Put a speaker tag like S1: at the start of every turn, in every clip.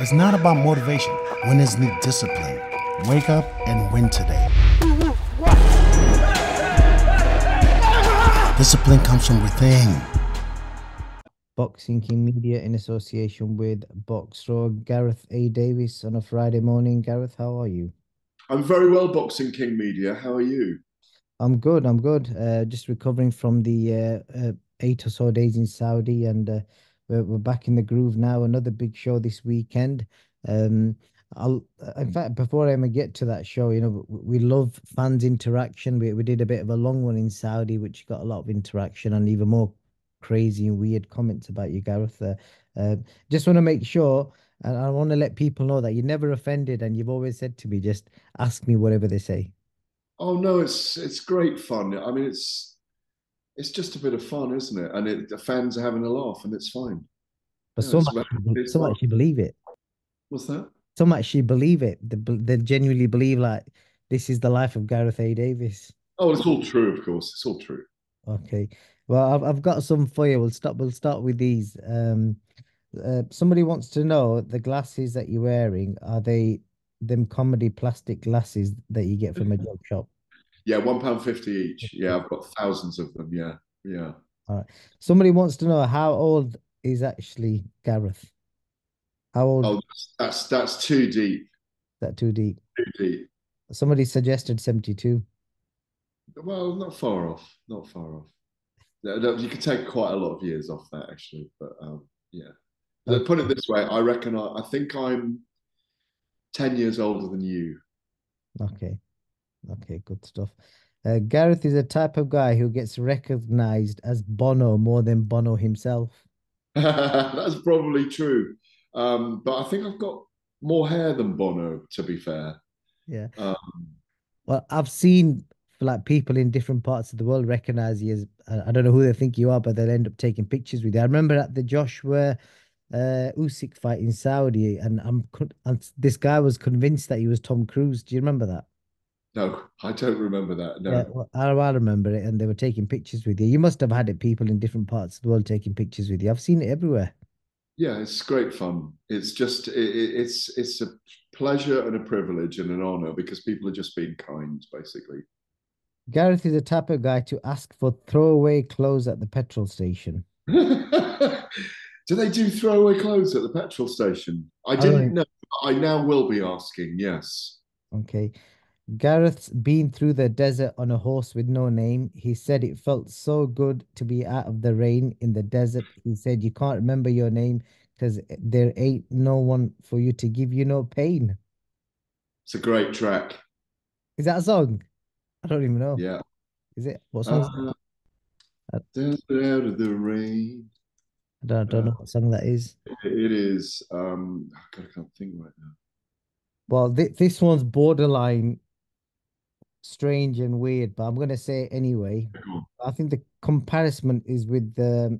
S1: It's not about motivation. Winners need discipline. Wake up and win today. Discipline comes from within.
S2: Boxing King Media in association with Boxraw. Gareth A. Davies on a Friday morning. Gareth, how are you?
S3: I'm very well, Boxing King Media. How are you?
S2: I'm good. I'm good. Just recovering from the 8 or so days in Saudi, and we're back in the groove now. Another big show this weekend. Um, in fact, before I even get to that show, we love fans interaction. We did a bit of a long one in Saudi, which got a lot of interaction and even more crazy and weird comments about you, Gareth. Uh, just want to make sure, and I want to let people know that you're never offended, and you've always said to me, just ask me whatever they say.
S3: Oh no, it's great fun. I mean, it's just a bit of fun, isn't it? And the fans are having a laugh, and it's fine.
S2: But
S3: Yeah, it's
S2: some
S3: fun.
S2: actually believe it.
S3: What's that?
S2: Some actually believe it. They genuinely believe like this is the life of Gareth A. Davis.
S3: Oh, it's all true, of course. It's all true.
S2: Okay. Well, I've got some for you. We'll start with these. Somebody wants to know the glasses that you're wearing, are they them comedy plastic glasses that you get from a joke shop?
S3: Yeah, £1.50 each. Yeah, I've got thousands of them. Yeah, yeah.
S2: All right. Somebody wants to know how old is actually Gareth? How old is
S3: Oh, that's too deep.
S2: that too deep?
S3: Too deep.
S2: Somebody suggested 72.
S3: Well, not far off. Not far off. No, you could take quite a lot of years off that, actually. But yeah. Put it
S2: Okay.
S3: this way, I think I'm 10 years older than you.
S2: Okay. Okay, good stuff. Gareth is a type of guy who gets recognized as Bono more than Bono himself.
S3: That's probably true. But I think I've got more hair than Bono, to be fair.
S2: Yeah.
S3: Um,
S2: Well, I've seen like people in different parts of the world recognize you as I don't know who they think you are, but they'll end up taking pictures with you. I remember at the Joshua Usyk fight in Saudi, and and this guy was convinced that he was Tom Cruise. Do you remember that?
S3: no, I don't remember that.
S2: Yeah,
S3: No.
S2: well, I remember it, and they were taking pictures with you. You must have had it, people in different parts of the world taking pictures with you. I've seen it everywhere.
S3: Yeah, it's great fun. It's just it's a pleasure and a privilege and an honor because people are just being kind, basically.
S2: Gareth is the type of guy to ask for throwaway clothes at the petrol station.
S3: Do they do throwaway clothes at the petrol station? I
S2: I don't
S3: didn't
S2: even,
S3: know. I now will be asking. Yes.
S2: okay. Gareth's been through the desert on a horse with no name. He said it felt so good to be out of the rain in the desert. He said you can't remember your name because there ain't no one for you to give you no pain.
S3: It's a great track.
S2: Is that a song? I don't even know.
S3: Yeah.
S2: Is it? What song is it?
S3: Uh,
S2: I,
S3: Desert out of the rain.
S2: I don't
S3: Uh,
S2: know what song that is.
S3: it is. God, I can't think right now.
S2: Well, this one's borderline strange and weird, but I'm going to say it anyway. I think the comparison is with the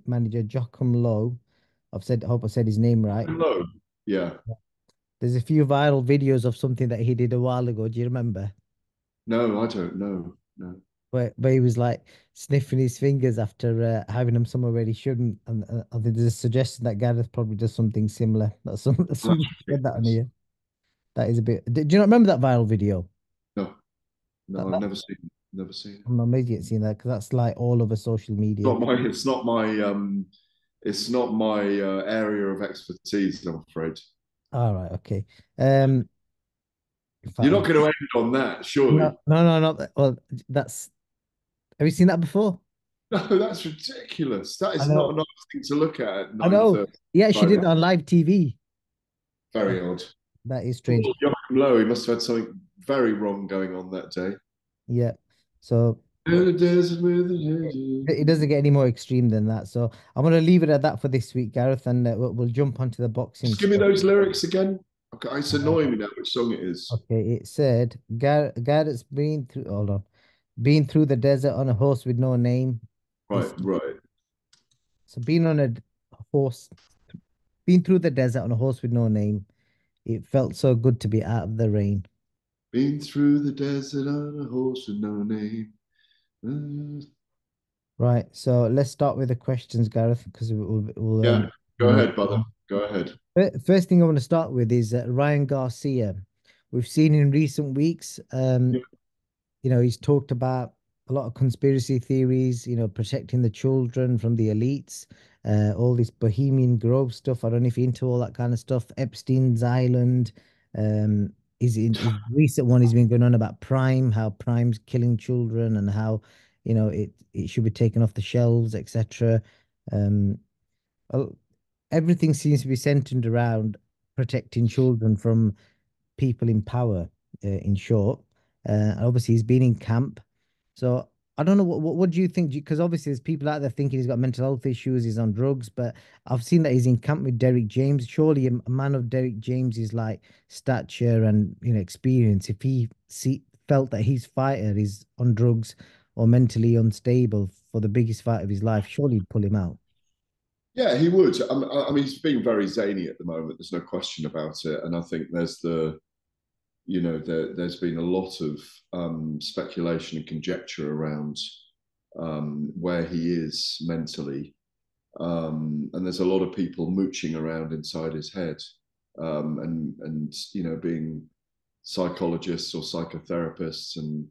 S2: manager Joachim Low. I hope I said his name right.
S3: Hello. Yeah.
S2: There's a few viral videos of something that he did a while ago. Do you remember?
S3: No, I don't know. No.
S2: Where he was like sniffing his fingers after having them somewhere where he shouldn't. And I think there's a suggestion that Gareth probably does something similar. That's
S3: That's
S2: somebody said that on
S3: ridiculous.
S2: here. That is a bit. Do you not remember that viral video?
S3: No, no, I've
S2: That
S3: never seen it.
S2: I'm amazed you haven't seen that because that's like all over social media.
S3: It's not my area of expertise, I'm afraid.
S2: All right, okay. Um, in fact,
S3: You're not going to end on that, surely.
S2: no, not that. Well, that's. Have you seen that before?
S3: No, that's ridiculous. That
S2: I
S3: is not a
S2: know,
S3: nice thing to look at
S2: I know.
S3: 9:30
S2: Yeah, she did
S3: Friday.
S2: it on live TV. Uh,
S3: Very odd.
S2: that is strange.
S3: Poor Joachim Low, he must have had something very wrong going on that day.
S2: Yeah. So
S3: In the desert with
S2: it
S3: the
S2: doesn't get any more extreme than that. So I'm going to leave it at that for this week, Gareth, and we'll jump onto the boxing
S3: Just give me
S2: stuff.
S3: those lyrics again. Okay, it's annoying me now which song it is.
S2: Okay, it said Garrett's been through. Hold on, been through the desert on a horse with no name.
S3: Right, right.
S2: So being on a horse, been through the desert on a horse with no name. It felt so good to be out of the rain.
S3: Been through the desert on a horse with no name.
S2: Right. So let's start with the questions, Gareth, because we'll
S3: Yeah,
S2: end.
S3: go ahead, brother. Go ahead.
S2: First thing I want to start with is Ryan Garcia. We've seen in recent weeks, he's talked about a lot of conspiracy theories, protecting the children from the elites, all this Bohemian Grove stuff. I don't know if you're into all that kind of stuff. Epstein's Island. Um, his recent one, he's been going on about Prime, how Prime's killing children and how, it should be taken off the shelves, etc. Um, Everything seems to be centered around protecting children from people in power, in short. Obviously, he's been in camp. So I don't know what do you think? Because obviously, there's people out there thinking he's got mental health issues, he's on drugs, but I've seen that he's in camp with Derek James. Surely a man of Derek James's like stature and experience, if felt that his fighter is on drugs or mentally unstable for the biggest fight of his life, surely he'd pull him out.
S3: Yeah, he would. I mean, he's being very zany at the moment. There's no question about it. And I think there's been a lot of speculation and conjecture around where he is mentally. And there's a lot of people mooching around inside his head, and being psychologists or psychotherapists and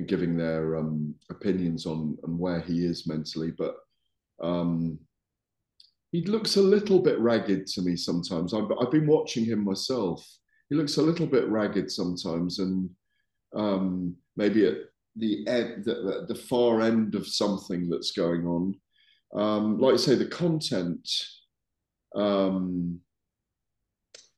S3: giving their opinions on where he is mentally. But he looks a little bit ragged to me sometimes. I've been watching him myself. He looks a little bit ragged sometimes, and maybe at the end, the far end of something that's going on. Like I say, the content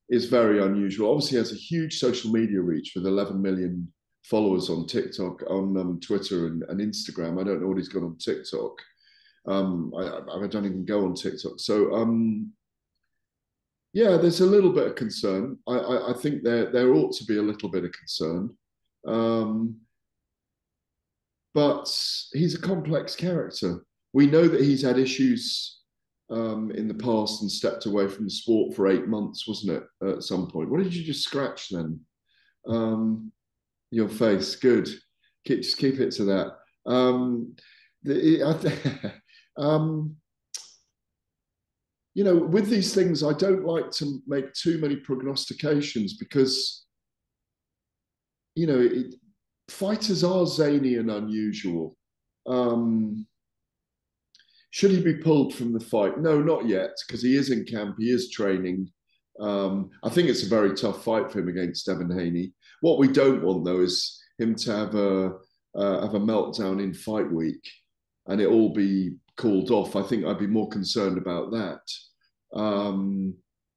S3: is very unusual. Obviously, he has a huge social media reach with 11 million followers on TikTok, on Twitter and Instagram. I don't know what he's got on TikTok. I don't even go on TikTok. So yeah, there's a little bit of concern. I think there ought to be a little bit of concern. But he's a complex character. We know that he's had issues in the past and stepped away from the sport for 8 months, wasn't it? At some point. What did you just scratch then? Your face. Good. Just keep it to that. With these things, I don't like to make too many prognostications because, fighters are zany and unusual. Should he be pulled from the fight? No, not yet, because he is in camp, he is training. I think it's a very tough fight for him against Devin Haney. What we don't want, though, is him to have a meltdown in fight week and it all be called off. I think I'd be more concerned about that.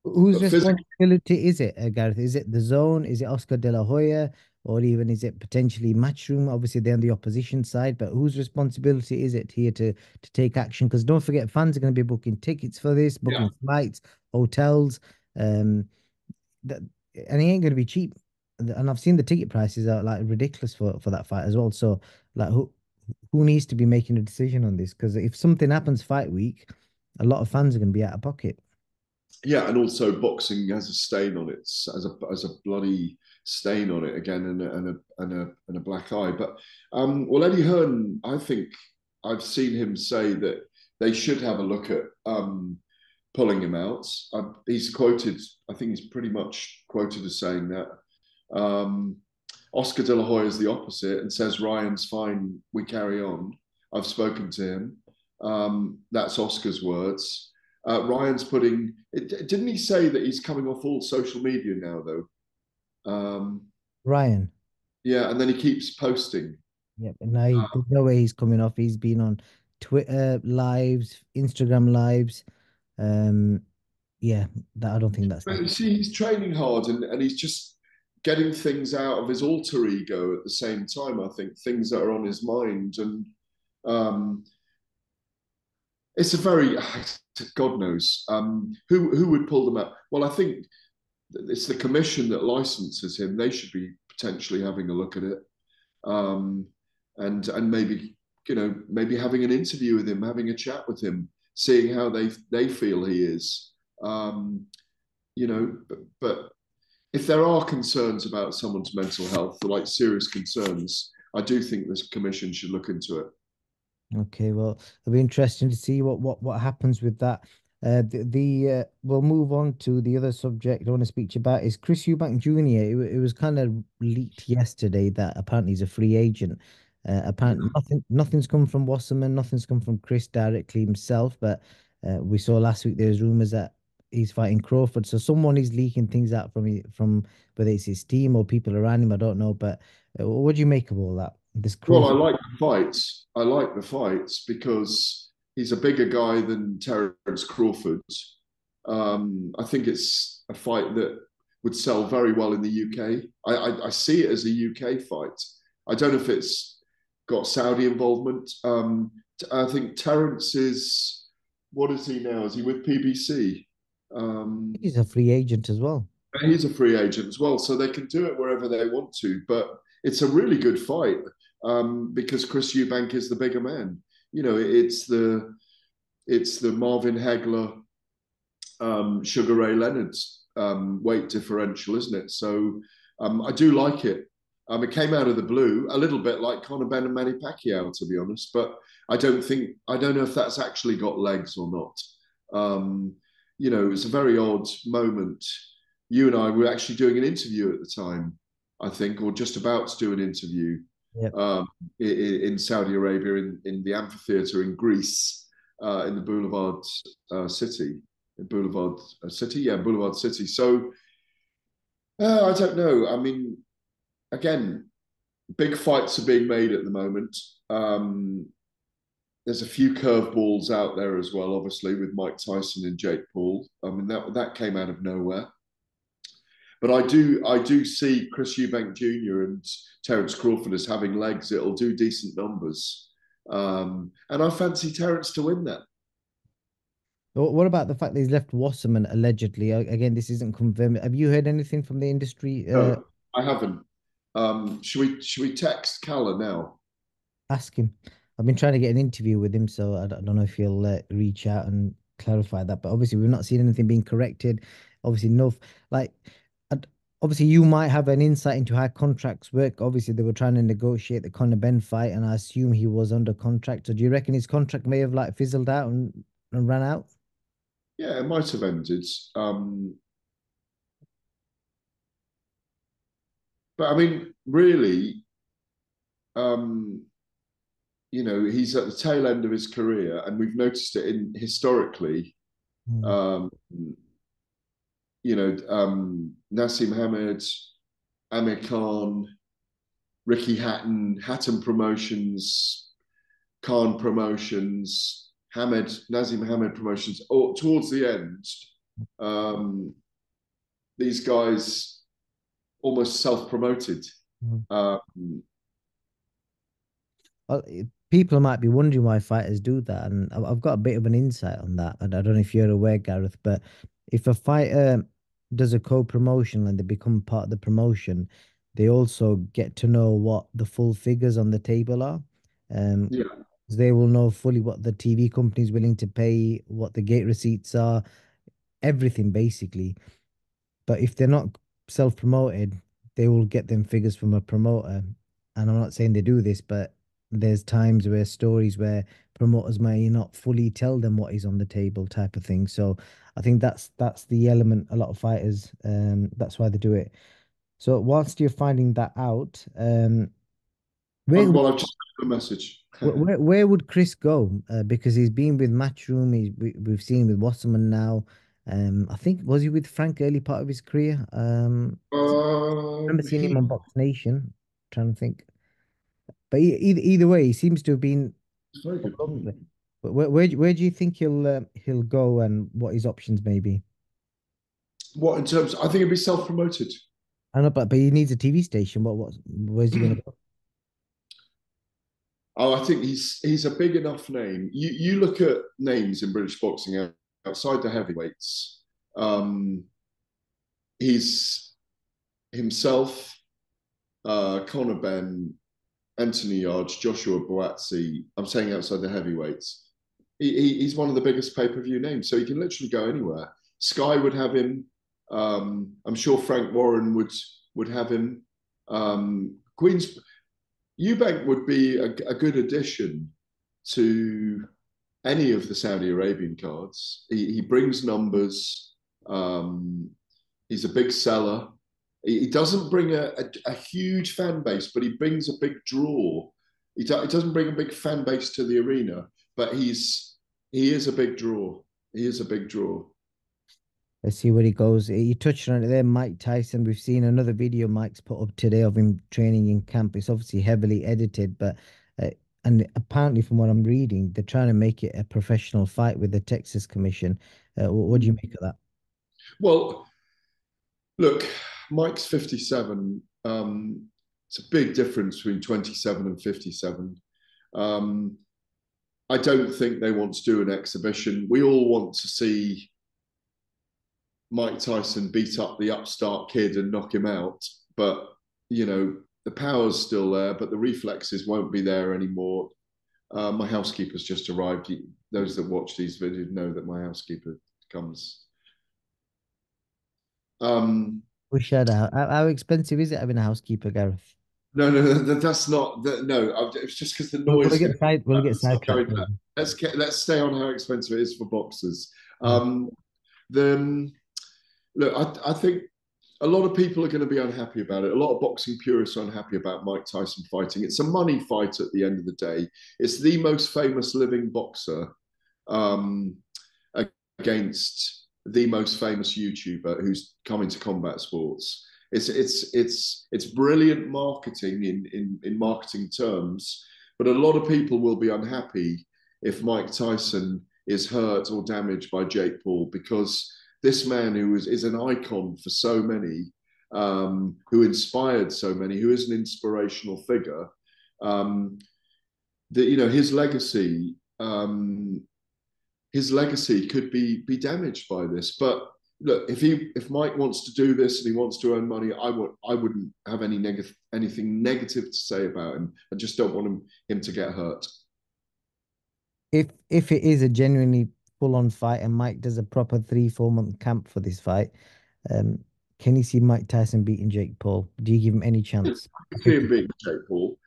S2: Whose responsibility is it, Gareth? Is it the zone? Is it Oscar De La Hoya? Or even is it potentially Matchroom? Obviously, they're on the opposition side, but whose responsibility is it here to take action? Because don't forget, fans are going to be booking tickets for this, booking flights, hotels, that, and he ain't going to be cheap. And I've seen the ticket prices are like ridiculous for that fight as well. So, like, who needs to be making a decision on this? Because if something happens fight week, a lot of fans are going to be out of pocket.
S3: Yeah, and also boxing has a stain on it, as a bloody stain on it again, and a black eye. But well, Eddie Hearn, I think I've seen him say that they should have a look at pulling him out. He's quoted, I think he's pretty much quoted as saying that. Oscar De La Hoya is the opposite and says Ryan's fine, we carry on. I've spoken to him. That's Oscar's words. Ryan's didn't he say that he's coming off all social media now, though?
S2: Ryan.
S3: Yeah, and then he keeps posting.
S2: Yeah, but now there's no way he's coming off. He's been on Twitter lives, Instagram lives. Yeah, I don't think that's.
S3: But you see, he's training hard and he's just getting things out of his alter ego at the same time. I think things that are on his mind, and it's a very God knows who would pull them out. Well, I think it's the commission that licenses him. They should be potentially having a look at it, and maybe having an interview with him, having a chat with him, seeing how they feel he is. But if there are concerns about someone's mental health, like serious concerns, I do think this commission should look into it.
S2: Okay, well, it'll be interesting to see what happens with that. We'll move on to the other subject I want to speak to you about is Chris Eubank Jr. It was kind of leaked yesterday that apparently he's a free agent. Apparently nothing's come from Wasserman, nothing's come from Chris directly himself, but we saw last week there was rumors that he's fighting Crawford. So someone is leaking things out from whether it's his team or people around him, I don't know. But what do you make of all that? This
S3: Well, I
S2: Crawford.
S3: like the fights. I like the fights because he's a bigger guy than Terence Crawford. I think it's a fight that would sell very well in the UK. I see it as a UK fight. I don't know if it's got Saudi involvement. I think Terence is, what is he now? Is he with PBC?
S2: He's a free agent as well.
S3: He's a free agent as well, so they can do it wherever they want to. But it's a really good fight because Chris Eubank is the bigger man. You know, it's the Marvin Hagler, Sugar Ray Leonard weight differential, isn't it? So I do like it. It came out of the blue, a little bit like Conor Benn and Manny Pacquiao, to be honest. But I don't know if that's actually got legs or not. You know, it was a very odd moment. You and I were actually doing an interview at the time, I think, or just about to do an interview
S2: Yep.
S3: in Saudi Arabia, in the amphitheater in Greece, in the Boulevard City. Boulevard City, yeah, Boulevard City. So I don't know. I mean, again, big fights are being made at the moment. There's a few curveballs out there as well, obviously, with Mike Tyson and Jake Paul. I mean, that came out of nowhere. But I do see Chris Eubank Jr. and Terence Crawford as having legs. It'll do decent numbers. And I fancy Terence to win that.
S2: What about the fact that he's left Wasserman allegedly? Again, this isn't confirmed. Have you heard anything from the industry?
S3: No, I haven't. Should we text Calla now?
S2: Ask him. I've been trying to get an interview with him, so I don't know if he'll reach out and clarify that. But obviously, we've not seen anything being corrected. Obviously, no, like, obviously, you might have an insight into how contracts work. Obviously, they were trying to negotiate the Conor Benn fight, and I assume he was under contract. So, do you reckon his contract may have like fizzled out and ran out?
S3: Yeah, it might have ended. But I mean, really, um, you know, he's at the tail end of his career, and we've noticed it in historically.
S2: Hmm.
S3: Um, you know, Nassim Hamed, Amir Khan, Ricky Hatton Promotions, Khan Promotions, Nazim Hamed Promotions. Or towards the end, um, these guys almost self-promoted.
S2: Hmm.
S3: Um,
S2: Well, people might be wondering why fighters do that, and I've got a bit of an insight on that. And I don't know if you're aware, Gareth, but if a fighter does a co-promotion and they become part of the promotion, they also get to know what the full figures on the table are. Um,
S3: yeah,
S2: they will know fully what the TV company is willing to pay, what the gate receipts are, everything basically. But if they're not self-promoted, they will get them figures from a promoter. And I'm not saying they do this, but there's times where stories where promoters may not fully tell them what is on the table type of thing. So I think that's the element a lot of fighters that's why they do it. So whilst you're finding that out, where
S3: well, I've just got a message.
S2: where would Chris go? Because he's been with Matchroom, we've seen him with Wasserman now. I think was he with Frank early part of his career? I remember seeing him
S3: He
S2: on Box Nation. Trying to think, but either way, he seems to have been
S3: very
S2: all
S3: good.
S2: over the- But where do you think he'll go and what his options may be?
S3: What in terms? I think it'd be self-promoted.
S2: I don't know, but he needs a TV station. Where's he going to go?
S3: Oh, I think he's a big enough name. You look at names in British boxing outside the heavyweights. He's himself, Conor Benn, Anthony Yarde, Joshua Boatsi. I'm saying outside the heavyweights. He's one of the biggest pay-per-view names, so he can literally go anywhere. Sky would have him. I'm sure Frank Warren would have him. Queens Eubank would be a good addition to any of the Saudi Arabian cards. He brings numbers. He's a big seller. He doesn't bring a huge fan base, but he brings a big draw. He doesn't bring a big fan base to the arena, but he is a big draw. He is a big draw.
S2: Let's see where he goes. You touched on it there, Mike Tyson. We've seen another video Mike's put up today of him training in camp. It's obviously heavily edited, but and apparently from what I'm reading, they're trying to make it a professional fight with the Texas Commission. What do you make of that?
S3: Well, look, Mike's 57. It's a big difference between 27 and 57. I don't think they want to do an exhibition. We all want to see Mike Tyson beat up the upstart kid and knock him out. But, you know, the power's still there, but the reflexes won't be there anymore. My housekeeper's just arrived. Those that watch these videos know that my housekeeper comes.
S2: Wish I had how expensive is it having a housekeeper, Gareth?
S3: No, that's not. No, it's just because the noise.
S2: We'll get sidetracked.
S3: Let's stay on how expensive it is for boxers. Look, I think a lot of people are going to be unhappy about it. A lot of boxing purists are unhappy about Mike Tyson fighting. It's a money fight at the end of the day. It's the most famous living boxer against the most famous YouTuber who's come into combat sports. It's brilliant marketing in marketing terms, but a lot of people will be unhappy if Mike Tyson is hurt or damaged by Jake Paul, because this man who is an icon for so many, who inspired so many, who is an inspirational figure, that, you know, his legacy could be damaged by this. But look, if Mike wants to do this and he wants to earn money, I wouldn't have anything negative to say about him. I just don't want him to get hurt.
S2: If it is a genuinely full-on fight and Mike does a proper 3-4 month camp for this fight, can you see Mike Tyson beating Jake Paul? Do you give him any chance?
S3: I see him beating Jake Paul,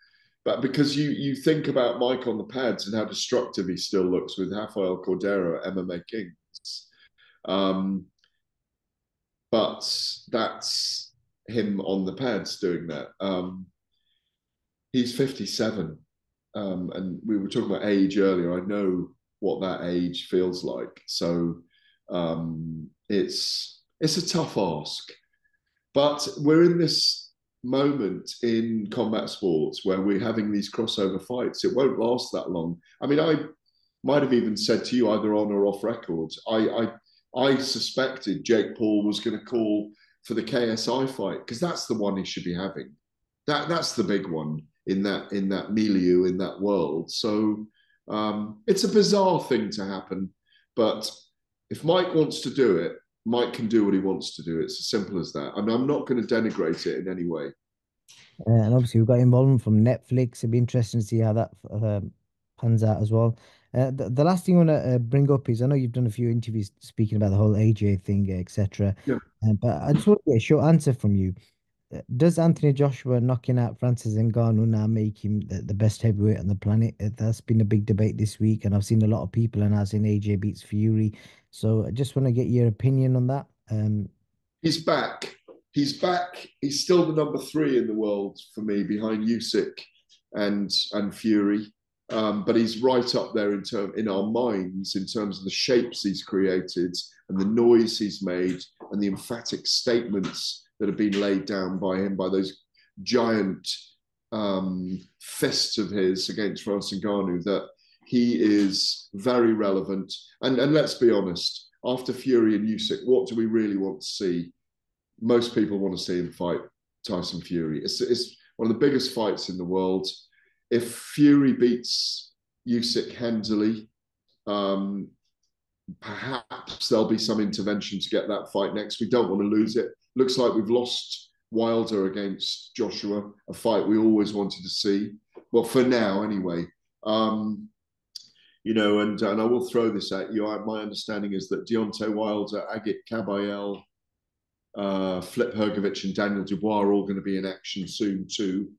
S3: but because you think about Mike on the pads and how destructive he still looks with Rafael Cordeiro at MMA Kings. But that's him on the pads doing that. He's 57. And we were talking about age earlier. I know what that age feels like. So it's a tough ask. But we're in this moment in combat sports where we're having these crossover fights. It won't last that long. I mean, I might have even said to you, either on or off record, I suspected Jake Paul was going to call for the KSI fight, because that's the one he should be having. That's the big one in that milieu, in that world. So it's a bizarre thing to happen, but if Mike wants to do it, Mike can do what he wants to do. It's as simple as that. I mean, I'm not going to denigrate it in any way.
S2: And obviously, we've got involvement from Netflix. It'd be interesting to see how that pans out as well. The last thing I want to bring up is, I know you've done a few interviews speaking about the whole AJ thing, etc.
S3: Yeah.
S2: But I just want to get a short answer from you. Does Anthony Joshua knocking out Francis Ngannou now make him the best heavyweight on the planet? That's been a big debate this week, and I've seen a lot of people announcing AJ beats Fury. So I just want to get your opinion on that.
S3: He's back. He's back. He's still the number 3 in the world for me, behind Usyk and Fury. But he's right up there in our minds in terms of the shapes he's created and the noise he's made and the emphatic statements that have been laid down by him, by those giant fists of his against Francis Ngannou, that he is very relevant. And let's be honest, after Fury and Usyk, what do we really want to see? Most people want to see him fight Tyson Fury. It's one of the biggest fights in the world. If Fury beats Usyk handily, perhaps there'll be some intervention to get that fight next. We don't want to lose it. Looks like we've lost Wilder against Joshua, a fight we always wanted to see. Well, for now, anyway. You know, and I will throw this at you. My understanding is that Deontay Wilder, Agit Kabayel, Flip Hergovich and Daniel Dubois are all going to be in action soon too.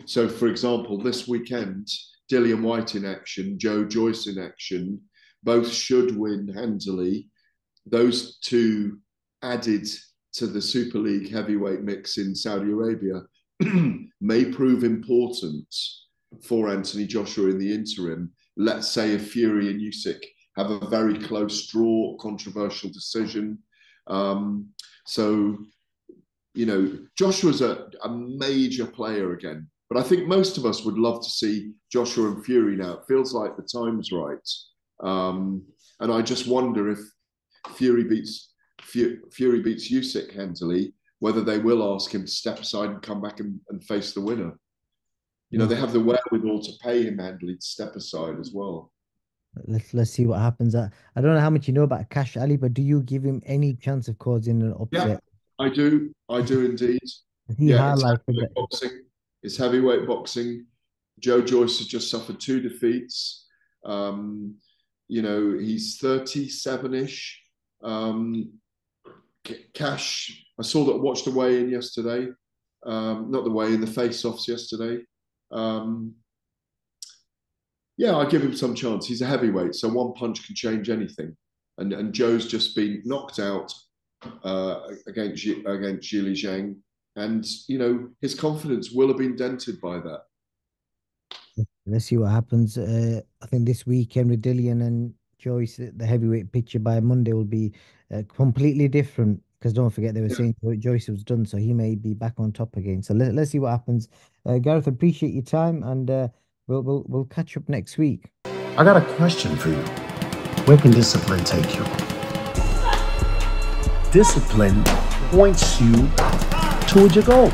S3: So, for example, this weekend, Dillian White in action, Joe Joyce in action, Both should win handily. Those two added to the Super League heavyweight mix in Saudi Arabia may prove important for Anthony Joshua in the interim. Let's say if Fury and Usyk have a very close draw, controversial decision. So, you know, Joshua's a major player again. But I think most of us would love to see Joshua and Fury now. It feels like the time's right. And I just wonder if Fury beats Usyk handily, whether they will ask him to step aside and come back and face the winner. You know, they have the wherewithal to pay him handily to step aside as well.
S2: Let's see what happens. I don't know how much you know about Cash Ali, but do you give him any chance of causing an upset?
S3: Yeah, I do indeed.
S2: He highlighted that.
S3: Boxing. It's heavyweight boxing. Joe Joyce has just suffered 2 defeats. You know, he's 37-ish. Cash, I saw that, watched the weigh-in yesterday. Not the weigh-in, the face-offs yesterday. Yeah, I give him some chance. He's a heavyweight, so one punch can change anything. And Joe's just been knocked out against Zhili Zhang. And, you know, his confidence will have been dented by that.
S2: Let's see what happens. I think this weekend with Dillian and Joyce, the heavyweight picture by Monday will be completely different. Because don't forget, they were saying Joyce was done, so he may be back on top again. So let's see what happens. Gareth, appreciate your time, and we'll catch up next week.
S1: I got a question for you. Where can discipline take you? Discipline points you towards your goals.